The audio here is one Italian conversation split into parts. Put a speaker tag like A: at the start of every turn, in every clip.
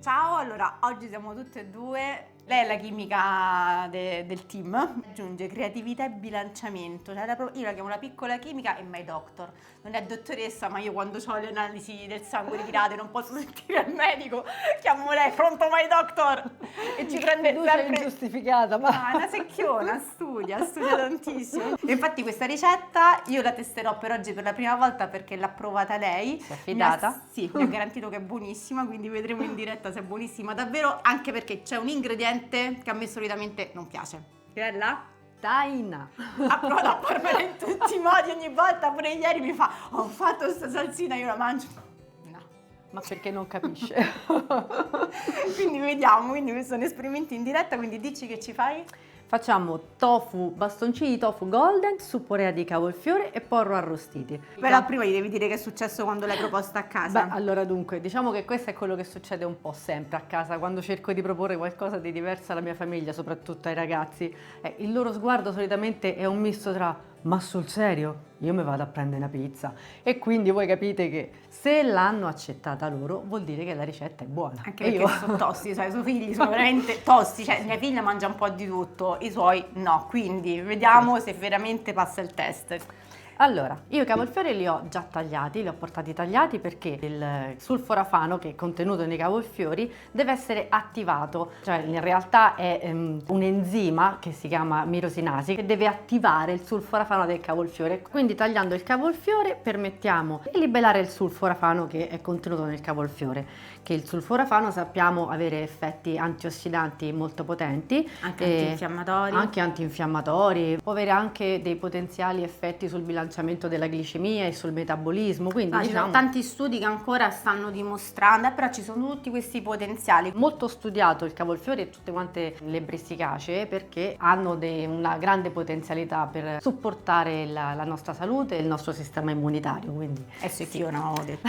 A: Ciao, allora oggi siamo tutte e due. Lei è la chimica del team, aggiunge creatività e bilanciamento, cioè io la chiamo la piccola chimica e my doctor. Non è dottoressa, ma io quando ho le analisi del sangue ritirate non posso sentire il medico, chiamo lei, pronto my doctor, e ci prende sempre
B: ingiustificata, ma
A: è una secchiona, studia tantissimo. E infatti questa ricetta io la testerò per oggi per la prima volta perché l'ha provata lei.
B: si è affidata?
A: Sì, mi ha garantito che è buonissima, quindi vedremo in diretta se è buonissima davvero, anche perché c'è un ingrediente che a me solitamente non piace. Che è la
B: Taina.
A: ha provato a farmela in tutti i modi, ogni volta, pure ieri mi fa ho fatto questa salsina, io la mangio. No.
B: Ma perché non capisce?
A: Quindi vediamo, quindi sono esperimenti in diretta, quindi dici che ci fai?
B: Facciamo tofu, bastoncini di tofu golden, supporea di cavolfiore e porro arrostiti.
A: Però prima gli devi dire che è successo quando l'hai proposta a casa.
B: Beh, allora dunque, diciamo che questo è quello che succede un po' sempre a casa, quando cerco di proporre qualcosa di diverso alla mia famiglia, soprattutto ai ragazzi. Il loro sguardo solitamente è un misto tra ma sul serio? Io mi vado a prendere una pizza. E quindi voi capite che se l'hanno accettata loro vuol dire che la ricetta è buona.
A: Anche perché sono tosti, sai, i suoi figli sono veramente tosti, cioè mia figlia mangia un po' di tutto, i suoi no, quindi vediamo se veramente passa il test.
B: Allora, io i cavolfiori li ho già tagliati, li ho portati tagliati perché il sulforafano che è contenuto nei cavolfiori deve essere attivato, cioè in realtà è un enzima che si chiama mirosinasi che deve attivare il sulforafano del cavolfiore. Quindi tagliando il cavolfiore permettiamo di liberare il sulforafano che è contenuto nel cavolfiore, che il sulforafano sappiamo avere effetti antiossidanti molto potenti,
A: Anche antinfiammatori.
B: Anche antinfiammatori, può avere anche dei potenziali effetti sul bilanciamento della glicemia e sul metabolismo, quindi
A: Ci sono tanti studi che ancora stanno dimostrando, però ci sono tutti questi potenziali.
B: Molto studiato il cavolfiore e tutte quante le bressicacee perché hanno una grande potenzialità per supportare la nostra salute e il nostro sistema immunitario, quindi
A: Sì, io non ho detto.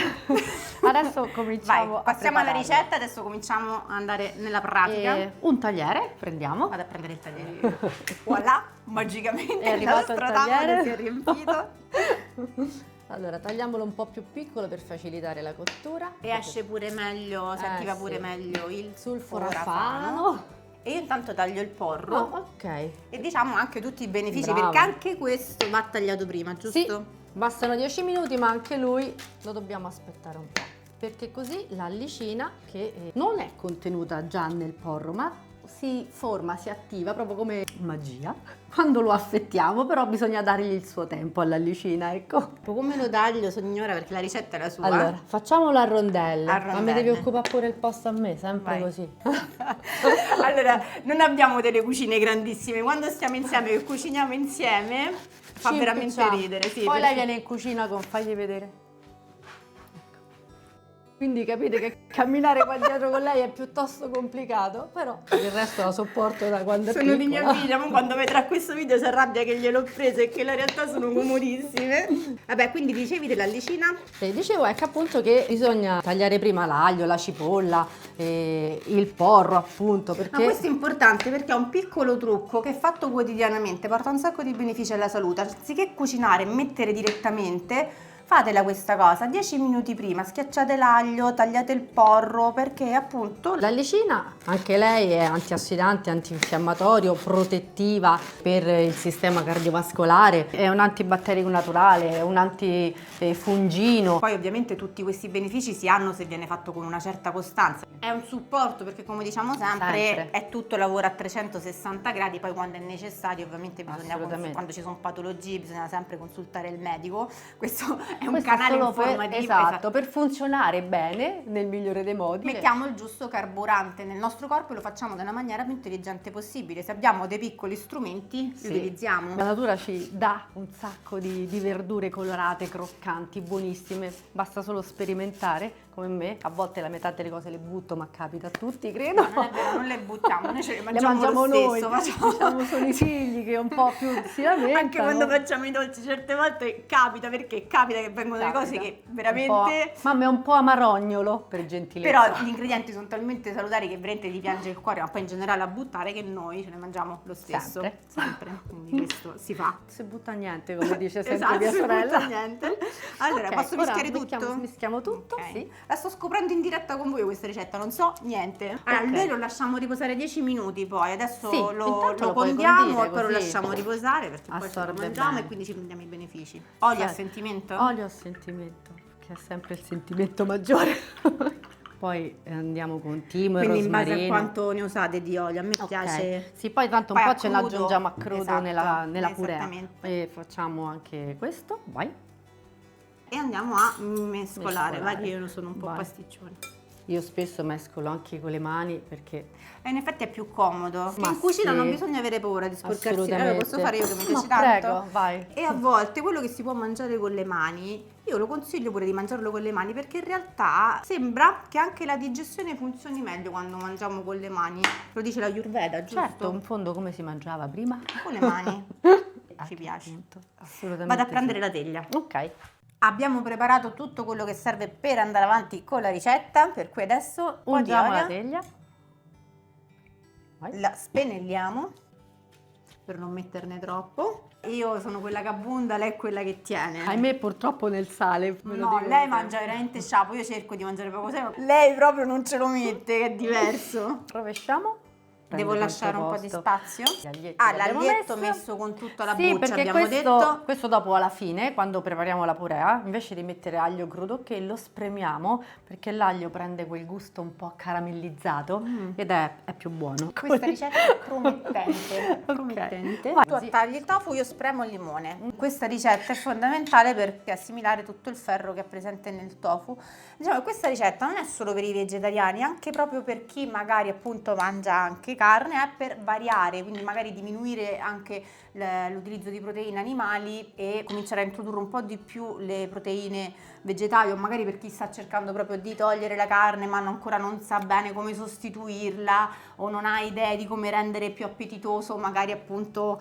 B: adesso cominciamo.
A: Vai, passiamo alla ricetta, adesso cominciamo ad andare nella pratica.
B: Un tagliere, prendiamo.
A: Vado a prendere il tagliere. Voilà, magicamente
B: È arrivato il tagliere.
A: si è riempito.
B: Allora, tagliamolo un po' più piccolo per facilitare la cottura.
A: E esce pure meglio, si attiva pure
B: sì.
A: meglio il
B: sulforafano.
A: E io intanto taglio il porro.
B: Oh, ok.
A: E diciamo anche tutti i benefici,
B: Brava.
A: perché anche questo va tagliato prima, giusto?
B: Sì, bastano 10 minuti, ma anche lui lo dobbiamo aspettare un po'. Perché così la allicina, che non è contenuta già nel porro, ma si forma, si attiva proprio come magia quando lo affettiamo, però bisogna dargli il suo tempo all'allicina, ecco.
A: Come lo taglio, signora, perché la ricetta è la sua.
B: Allora, facciamolo a rondelle,
A: A
B: ma mi
A: rondelle.
B: devi occupare pure il posto a me, sempre
A: Vai.
B: così.
A: Allora, non abbiamo delle cucine grandissime, quando stiamo insieme e cuciniamo insieme fa
B: Ci
A: veramente
B: impicciamo.
A: ridere. Sì,
B: Poi lei
A: perché-
B: viene in cucina fagli vedere. Quindi capite che camminare qua dietro con lei è piuttosto complicato, però il resto la sopporto da quando è
A: Sono di
B: piccola.
A: mia figlia, ma quando vedrà questo video si arrabbia che gliel'ho prese e che in realtà sono comodissime. Vabbè, quindi dicevi dell'allicina?
B: Sì, dicevo ecco appunto che bisogna tagliare prima l'aglio, la cipolla, il porro appunto,
A: Ma
B: perché
A: questo è importante perché è un piccolo trucco che fatto quotidianamente porta un sacco di benefici alla salute. Anziché cucinare e mettere direttamente, fatela questa cosa, 10 minuti prima, schiacciate l'aglio, tagliate il porro, perché appunto
B: l'allicina, anche lei è antiossidante, antinfiammatorio, protettiva per il sistema cardiovascolare, è un antibatterico naturale, è un antifungino.
A: poi ovviamente tutti questi benefici si hanno se viene fatto con una certa costanza. È un supporto perché come diciamo sempre. È tutto lavoro a 360 gradi, poi quando è necessario ovviamente bisogna,
B: Assolutamente.
A: quando ci sono patologie bisogna sempre consultare il medico, questo è un
B: Questo è
A: canale
B: solo
A: informativo.
B: esatto, per funzionare bene, nel migliore dei modi.
A: Mettiamo il giusto carburante nel nostro corpo e lo facciamo nella maniera più intelligente possibile. Se abbiamo dei piccoli strumenti,
B: Sì.
A: li utilizziamo.
B: La natura ci dà un sacco di verdure colorate, croccanti, buonissime, basta solo sperimentare come me. A volte la metà delle cose le butto, ma capita a tutti, credo.
A: Non è vero, non le buttiamo, noi ce le
B: Le
A: mangiamo,
B: mangiamo
A: lo
B: noi,
A: stesso. Facciamo...
B: diciamo sono i figli che un po' più si lamentano.
A: Anche quando facciamo i dolci certe volte capita, perché capita che che vengono le cose
B: Capita.
A: che veramente...
B: Mamma è un po' amarognolo, per gentilezza.
A: Però gli ingredienti sono talmente salutari che veramente ti piange il cuore, ma poi in generale a buttare, che noi ce ne mangiamo lo stesso. Sempre. Quindi questo si fa.
B: Non si butta niente, come dice sempre
A: Esatto,
B: mia
A: si butta
B: sorella.
A: niente. Allora,
B: Ok,
A: posso
B: ora
A: mischiare tutto?
B: Mischiamo tutto,
A: Ok.
B: sì.
A: La sto scoprendo in diretta con voi questa ricetta, non so niente. Allora,
B: Ok.
A: noi lo lasciamo riposare 10 minuti poi, adesso
B: Sì,
A: lo
B: intanto lo puoi
A: condiamo
B: condire,
A: e poi lo
B: così
A: lasciamo riposare perché poi ce lo
B: assorbe
A: mangiamo
B: bene.
A: e quindi ci prendiamo i benefici. Olio a
B: Sì.
A: sentimento?
B: Olio a sentimento, che è sempre il sentimento maggiore. Poi andiamo con timo e
A: Quindi in base a
B: rosmarino.
A: quanto ne usate di olio, a me
B: Ok.
A: piace...
B: Sì, poi tanto un
A: Poi
B: po'
A: a
B: ce
A: crudo,
B: l'aggiungiamo a crudo
A: esatto,
B: nella purea.
A: esattamente.
B: E facciamo anche questo, vai.
A: E andiamo a mescolare, vai
B: Mescolare.
A: che io sono un po'
B: Vai.
A: pasticcione.
B: Io spesso mescolo anche con le mani perché
A: E in effetti è più comodo.
B: Ma
A: In cucina
B: sì.
A: non bisogna avere paura di sporcarsi. Allora,
B: assolutamente.
A: posso fare io che mi piace
B: No,
A: tanto?
B: prego, vai.
A: E a volte quello che si può mangiare con le mani, io lo consiglio pure di mangiarlo con le mani perché in realtà sembra che anche la digestione funzioni meglio quando mangiamo con le mani. Lo dice la Ayurveda, giusto?
B: Certo, in fondo come si mangiava prima?
A: Con le mani. Ci piace.
B: Assolutamente.
A: Vado a
B: sì.
A: prendere la teglia.
B: Ok.
A: Abbiamo preparato tutto quello che serve per andare avanti con la ricetta, per cui adesso un po' di
B: Ungiamo la
A: olio,
B: teglia. Vai.
A: la spennelliamo per non metterne troppo. Io sono quella che abbonda, lei è quella che tiene.
B: Ahimè purtroppo nel sale. me lo
A: No,
B: dico
A: lei
B: sempre.
A: mangia veramente sciapo, io cerco di mangiare poco sale, ma lei proprio non ce lo mette, che è diverso.
B: Rovesciamo.
A: Devo
B: Prende
A: lasciare un po' di
B: tanto
A: spazio.
B: posto. Gli aglietti
A: Ah,
B: li abbiamo
A: l'aglietto
B: messi.
A: messo con tutta la
B: Sì,
A: buccia,
B: perché
A: abbiamo detto.
B: questo dopo alla fine, quando prepariamo la purea, invece di mettere aglio crudo, che lo spremiamo perché l'aglio prende quel gusto un po' caramellizzato ed è più buono.
A: Questa ricetta è promettente.
B: Ok.
A: promettente.
B: Vai.
A: Tu tagli il tofu, io spremo il limone. Questa ricetta è fondamentale perché assimilare tutto il ferro che è presente nel tofu. Diciamo che questa ricetta non è solo per i vegetariani, anche proprio per chi magari appunto mangia anche carne, è per variare, quindi magari diminuire anche l'utilizzo di proteine animali e cominciare a introdurre un po' di più le proteine vegetali, o magari per chi sta cercando proprio di togliere la carne ma ancora non sa bene come sostituirla o non ha idee di come rendere più appetitoso magari appunto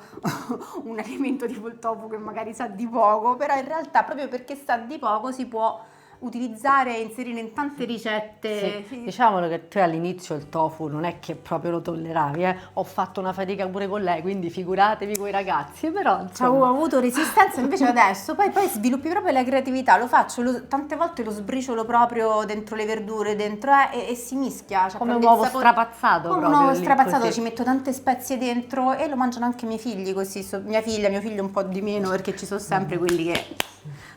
A: un alimento tipo il tofu che magari sa di poco, però in realtà proprio perché sa di poco si può utilizzare e inserire in tante ricette.
B: Sì, diciamolo che tu all'inizio il tofu non è che proprio lo tolleravi, ho fatto una fatica pure con lei, quindi figuratevi coi ragazzi, però
A: Ho
B: insomma...
A: avuto resistenza, invece adesso poi sviluppi proprio la creatività, lo faccio, tante volte lo sbriciolo proprio dentro le verdure, dentro e si mischia. Cioè
B: Come un
A: prende il
B: uovo
A: sapore-
B: strapazzato
A: come un
B: proprio
A: uovo
B: lì,
A: strapazzato,
B: così.
A: ci metto tante spezie dentro e lo mangiano anche i miei figli così, mia figlia, mio figlio un po' di meno perché ci sono sempre quelli che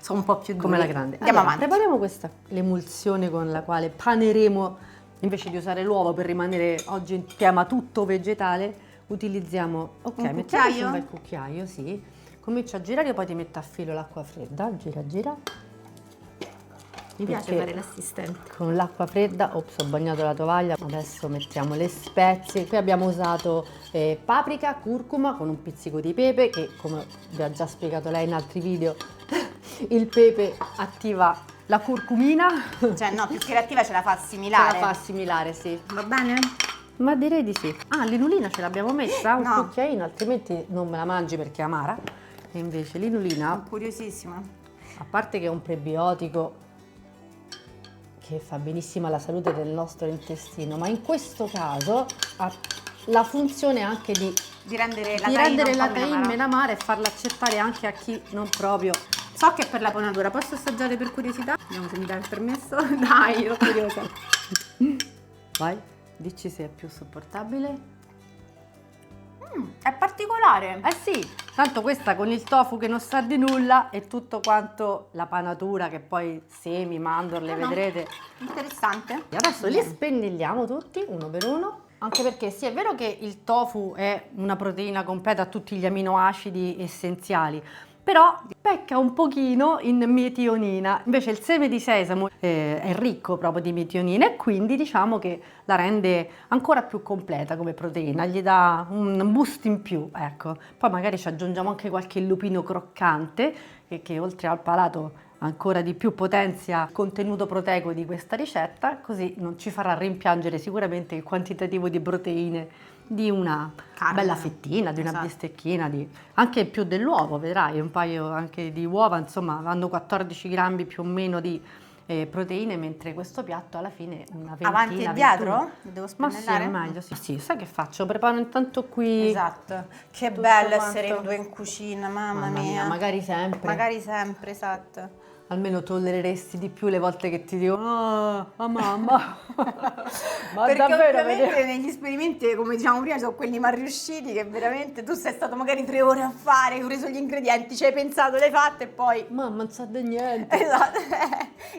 A: sono un po' più duri.
B: Come la grande.
A: Andiamo
B: Allora,
A: avanti.
B: prepariamo questa, l'emulsione con la quale paneremo, invece di usare l'uovo per rimanere oggi in tema tutto vegetale, utilizziamo, ok,
A: Un
B: mettiamoci
A: cucchiaio?
B: un bel cucchiaio, sì. Comincio a girare e poi ti metto a filo l'acqua fredda, gira, gira.
A: Mi piace
B: Perché
A: fare l'assistente.
B: con l'acqua fredda, ops, ho bagnato la tovaglia, adesso mettiamo le spezie. Qui abbiamo usato paprika, curcuma con un pizzico di pepe, che come vi ha già spiegato lei in altri video, il pepe attiva la curcumina,
A: Cioè no, più creativa ce la fa
B: ce
A: assimilare.
B: la fa assimilare, sì.
A: Va bene?
B: Ma direi di sì. Ah, l'inulina ce l'abbiamo messa, un
A: No.
B: cucchiaino, altrimenti non me la mangi perché è amara. E invece l'inulina,
A: Sono curiosissima.
B: a parte che è un prebiotico che fa benissimo alla salute del nostro intestino, ma in questo caso ha la funzione anche di
A: Di rendere la
B: rendere la
A: taina un po' meno
B: taina
A: amara.
B: meno amara e farla accettare anche a chi non proprio.
A: So che è per la ponatura, posso assaggiare per curiosità? Vediamo se mi dà il permesso. Dai, ero curiosa.
B: Vai, dici se è più sopportabile.
A: È particolare.
B: Eh sì, tanto questa con il tofu che non sa di nulla e tutto quanto la panatura che poi semi, mandorle,
A: No, no.
B: vedrete.
A: Interessante.
B: E adesso li spennelliamo tutti uno per uno. Anche perché sì, è vero che il tofu è una proteina completa a tutti gli aminoacidi essenziali, però pecca un pochino in metionina. Invece il seme di sesamo è ricco proprio di metionina e quindi diciamo che la rende ancora più completa come proteina, gli dà un boost in più, ecco. Poi magari ci aggiungiamo anche qualche lupino croccante che oltre al palato ancora di più potenzia il contenuto proteico di questa ricetta, così non ci farà rimpiangere sicuramente il quantitativo di proteine di una
A: Carne.
B: bella fettina, di una
A: Esatto.
B: bistecchina, anche più dell'uovo, vedrai, un paio anche di uova, insomma, vanno 14 grammi più o meno di proteine, mentre questo piatto alla fine una ventina,
A: Avanti e
B: 21.
A: dietro? Devo
B: Ma sì, è
A: spennellare?
B: meglio, sì. Sì, sai che faccio? Preparo intanto qui.
A: Esatto. Che
B: tutto
A: bello
B: quanto.
A: essere in due in cucina, mamma mia.
B: magari sempre.
A: Magari sempre, esatto.
B: Almeno tollereresti di più le volte che ti dico mamma. Ma
A: Perché
B: davvero
A: ovviamente negli esperimenti, come diciamo prima, sono quelli mal riusciti che veramente tu sei stato magari 3 ore a fare, hai preso gli ingredienti, ci hai pensato, l'hai fatto e poi...
B: Mamma non sa di niente.
A: Esatto,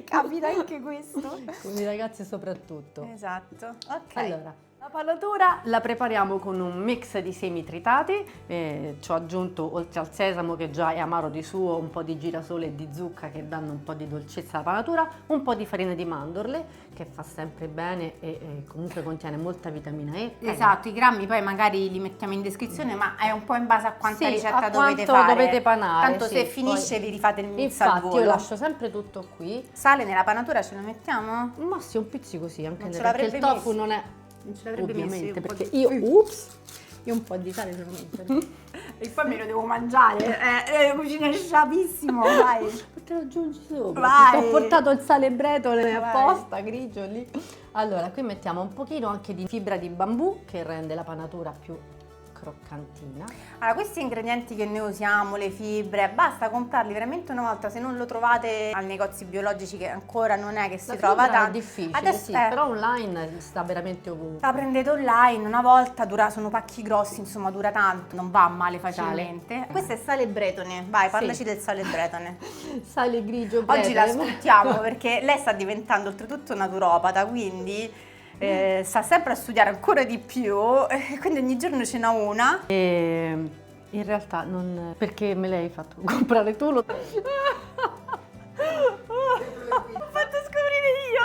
A: capita anche questo.
B: Con i ragazzi soprattutto.
A: Esatto, ok.
B: Allora, la panatura la prepariamo con un mix di semi tritati, ci ho aggiunto oltre al sesamo che già è amaro di suo, un po' di girasole e di zucca che danno un po' di dolcezza alla panatura, un po' di farina di mandorle che fa sempre bene e comunque contiene molta vitamina E.
A: Esatto, i grammi poi magari li mettiamo in descrizione, ma è un po' in base a quanta
B: Sì,
A: ricetta
B: a
A: dovete
B: quanto
A: fare.
B: dovete panare,
A: Tanto
B: sì,
A: se finisce
B: poi-
A: vi rifate il mix al
B: Infatti
A: volo.
B: io lascio sempre tutto qui.
A: Sale nella panatura ce lo mettiamo?
B: Ma sì, un pizzico sì, anche
A: Non ce
B: perché il
A: l'avrebbe
B: tofu
A: messo.
B: non è
A: Non ce l'avrebbe
B: ovviamente,
A: messo,
B: perché
A: io
B: io un po' di sale ce lo metto.
A: E poi me lo devo mangiare, cucina sciapissimo, vai.
B: Te lo aggiungi sopra.
A: Vai.
B: Ti ho portato il sale bretole
A: Vai.
B: apposta, grigio lì. Allora, qui mettiamo un pochino anche di fibra di bambù che rende la panatura più croccantina.
A: Allora, questi ingredienti che noi usiamo, le fibre, basta comprarli veramente una volta, se non lo trovate ai negozi biologici che ancora non è che si
B: La
A: trova
B: fibra è
A: tanto.
B: difficile,
A: Adesso,
B: sì, però online sta veramente ovunque.
A: la prendete online una volta, sono pacchi grossi, insomma dura tanto, non va male facilmente. Questo è sale bretone, vai parlaci
B: Sì.
A: del sale bretone.
B: Sale grigio
A: Oggi la
B: bretole.
A: sfruttiamo perché lei sta diventando oltretutto naturopata, quindi sta sempre a studiare ancora di più, quindi ogni giorno ce n'ha una.
B: E in realtà non... Perché me l'hai fatto comprare tu? Lo...
A: L'ho fatto scoprire io!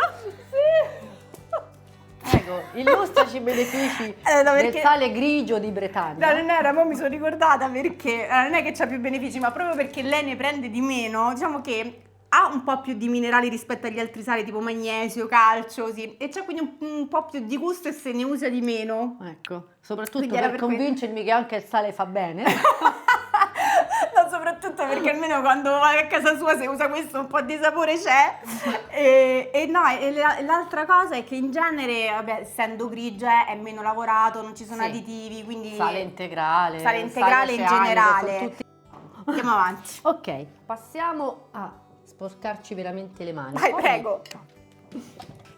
B: Sì! Ecco, illustraci i benefici
A: No,
B: del
A: perché-
B: sale grigio di Bretagna.
A: No, non era, mo mi sono ricordata perché non è che c'ha più benefici, ma proprio perché lei ne prende di meno, diciamo che ha un po' più di minerali rispetto agli altri sali, tipo magnesio, calcio, sì, e c'ha quindi un po' più di gusto e se ne usa di meno.
B: Ecco, soprattutto
A: Quindi era
B: per
A: per que-
B: convincermi che anche il sale fa bene.
A: No, soprattutto perché almeno quando vai a casa sua se usa questo un po' di sapore c'è. L'altra cosa è che in genere, vabbè, essendo grigio è meno lavorato, non ci sono
B: Sì.
A: additivi, quindi
B: Sale integrale.
A: Sale integrale in
B: oceanico,
A: generale.
B: con tutti-
A: Andiamo avanti.
B: Ok, passiamo a sporcarci veramente le mani.
A: Vai,
B: Poi-
A: prego.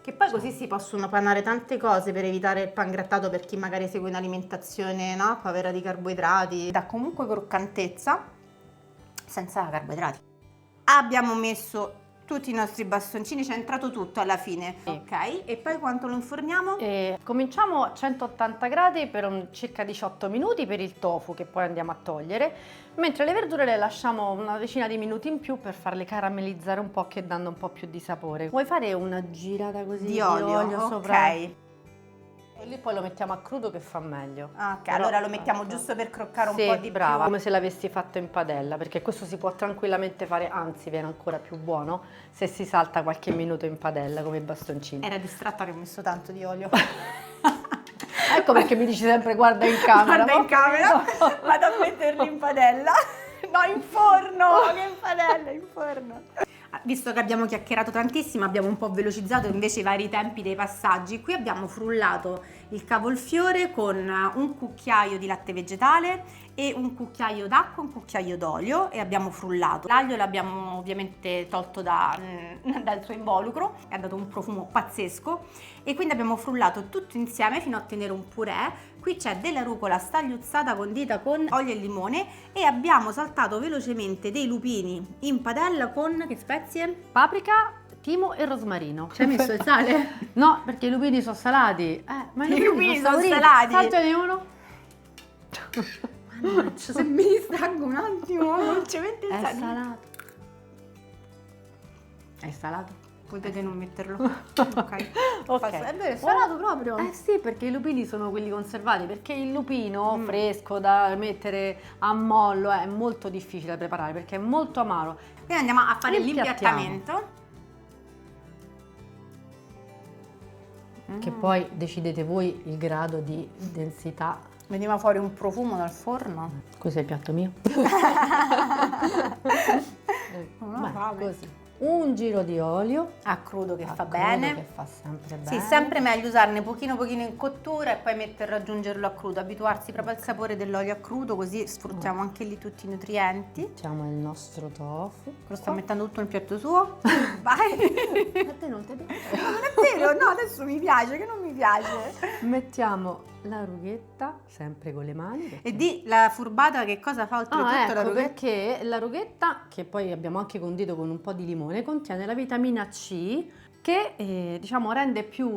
A: Che poi così si possono panare tante cose per evitare il pangrattato per chi magari segue un'alimentazione, no, povera di carboidrati. Dà comunque croccantezza senza carboidrati. Abbiamo messo tutti i nostri bastoncini, c'è entrato tutto alla fine.
B: Sì.
A: Ok, e poi quanto lo inforniamo?
B: Cominciamo a 180 gradi per circa 18 minuti per il tofu che poi andiamo a togliere, mentre le verdure le lasciamo una decina di minuti in più per farle caramellizzare un po' che danno un po' più di sapore. Vuoi fare una girata così
A: Di olio,
B: sopra?
A: ok.
B: E lì poi lo mettiamo a crudo che fa meglio.
A: Ok,
B: Però-
A: allora lo mettiamo giusto per croccare un
B: Sì,
A: po' di
B: brava,
A: più.
B: come se l'avessi fatto in padella, perché questo si può tranquillamente fare, anzi viene ancora più buono se si salta qualche minuto in padella come i bastoncini.
A: Era distratta che ho messo tanto di olio.
B: Ecco perché mi dici sempre guarda in camera.
A: Guarda in
B: ma-
A: camera, vado a metterli in padella. No, in forno, che in padella, in forno. Visto che abbiamo chiacchierato tantissimo, abbiamo un po' velocizzato invece i vari tempi dei passaggi. Qui abbiamo frullato il cavolfiore con un cucchiaio di latte vegetale e un cucchiaio d'acqua, un cucchiaio d'olio e abbiamo frullato. L'aglio l'abbiamo ovviamente tolto dal suo involucro, e ha dato un profumo pazzesco e quindi abbiamo frullato tutto insieme fino a ottenere un purè. Qui c'è della rucola stagliuzzata condita con olio e limone e abbiamo saltato velocemente dei lupini in padella con che spezie?
B: Paprika, timo e rosmarino.
A: Ci hai messo il sale?
B: No, perché i lupini sono salati. Ma
A: I lupini sono
B: saporiti.
A: salati.
B: Assaggiane uno.
A: Mannaggia, se mi distraggo un attimo, non ci mette il
B: È
A: sale.
B: salato. È salato?
A: Potete non metterlo. Ok.
B: Ok.
A: È vero, è salato proprio.
B: Eh sì, perché i lupini sono quelli conservati, perché il lupino fresco da mettere a mollo è molto difficile da preparare perché è molto amaro.
A: Quindi andiamo a fare
B: Impiattiamo.
A: l'impiattamento.
B: che poi decidete voi il grado di densità.
A: Veniva fuori un profumo dal forno.
B: Questo è il piatto mio.
A: Non ho fame.
B: Così. Un giro di olio
A: A crudo che
B: a
A: fa
B: crudo,
A: bene.
B: che fa sempre
A: Sì,
B: bene.
A: sempre meglio usarne pochino pochino in cottura e poi raggiungerlo a crudo, abituarsi proprio al sapore dell'olio a crudo, così sfruttiamo anche lì tutti i nutrienti.
B: Mettiamo il nostro tofu.
A: Lo sta mettendo tutto nel piatto suo. Vai!
B: A te non ti piace?
A: Non è vero, no, adesso mi piace, che non mi piace.
B: Mettiamo la rughetta, sempre con le mani. perché-
A: E di la furbata che cosa fa oltretutto la
B: ecco
A: rughetta?
B: perché la rughetta, che poi abbiamo anche condito con un po' di limone, contiene la vitamina C che diciamo rende più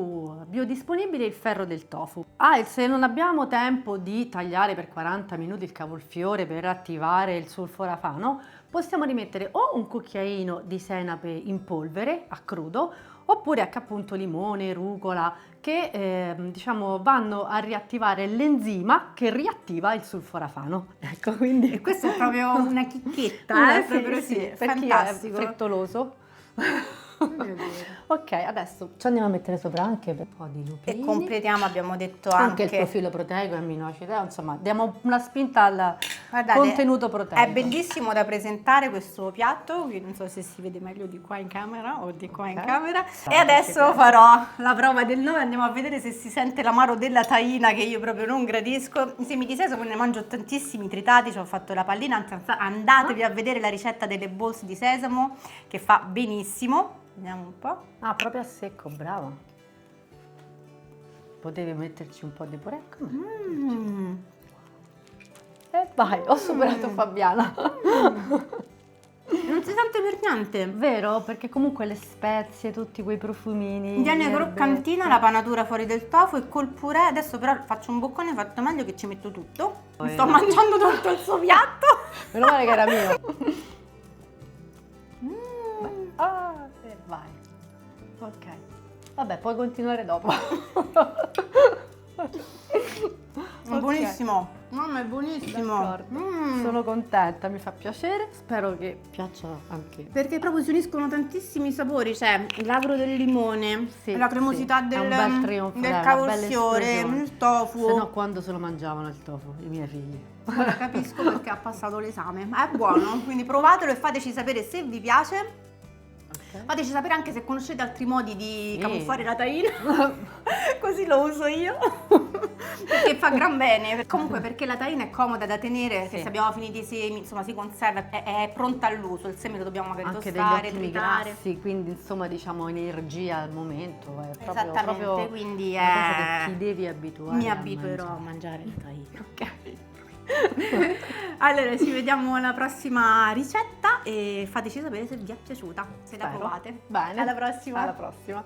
B: biodisponibile il ferro del tofu. E se non abbiamo tempo di tagliare per 40 minuti il cavolfiore per attivare il sulforafano, possiamo rimettere o un cucchiaino di senape in polvere a crudo, oppure anche appunto limone, rucola, che diciamo vanno a riattivare l'enzima che riattiva il sulforafano. Ecco, quindi
A: E questa è proprio una chicchetta,
B: sì,
A: proprio
B: sì,
A: sì,
B: per chi è
A: fantastico.
B: frettoloso. Ok, adesso ci andiamo a mettere sopra anche un po' di lupini.
A: E completiamo, abbiamo detto
B: anche
A: anche
B: il profilo proteico e amminoacidi, insomma, diamo una spinta al
A: Guardate,
B: contenuto proteico.
A: è bellissimo da presentare questo piatto, io non so se si vede meglio di qua in camera o di qua in
B: Ok.
A: camera.
B: Dai,
A: E adesso
B: perché-
A: farò la prova del nome, andiamo a vedere se si sente l'amaro della tahina che io proprio non gradisco. I semi di sesamo ne mangio tantissimi tritati, ci ho fatto la pallina, anzi andatevi a vedere la ricetta delle balls di sesamo che fa benissimo. Vediamo un po'.
B: Ah, proprio a secco, brava. Potevi metterci un po' di purecco.
A: Mm.
B: E vai, ho superato Fabiana.
A: Non si sente per niente.
B: Vero? Perché comunque le spezie, tutti quei profumini.
A: Viene
B: le
A: croccantina
B: erbette.
A: la panatura fuori del tofu e col purè, adesso però faccio un boccone fatto meglio che ci metto tutto. Mi sto mangiando tutto il suo piatto.
B: Meno male che era mio. E vai. Ok. Vabbè, puoi continuare dopo.
A: È buonissimo. Mamma, è buonissimo.
B: D'accordo. Sono contenta, mi fa piacere. Spero che piaccia anche.
A: Perché proprio si uniscono tantissimi sapori, c'è l'agro del limone,
B: Sì,
A: la cremosità
B: sì, è
A: del,
B: un bel trionfo,
A: del
B: una
A: cavolfiore,
B: bella esplosione.
A: il tofu.
B: Se no, quando se lo mangiavano il tofu, i miei figli?
A: Ora capisco perché ha passato l'esame, ma è buono, quindi provatelo e fateci sapere se vi piace.
B: Ok.
A: Fateci sapere anche se conoscete altri modi di
B: Sì.
A: camuffare la tahina, così lo uso io, perché fa gran bene. Comunque perché la tahina è comoda da tenere,
B: Sì.
A: se abbiamo finito i semi, insomma si conserva, è pronta all'uso, il seme lo dobbiamo magari
B: Anche degli
A: tostare,
B: ottimi
A: tritare.
B: grassi, quindi insomma diciamo energia al momento. È proprio,
A: Esattamente,
B: proprio
A: quindi
B: una cosa che ti devi abituare.
A: mi
B: a
A: abituerò a
B: mangiare.
A: mangiare la tahina. Ok. Allora ci vediamo alla prossima ricetta e fateci sapere se vi è piaciuta, se la
B: Spero.
A: provate.
B: Bene.
A: Alla prossima.
B: Alla prossima.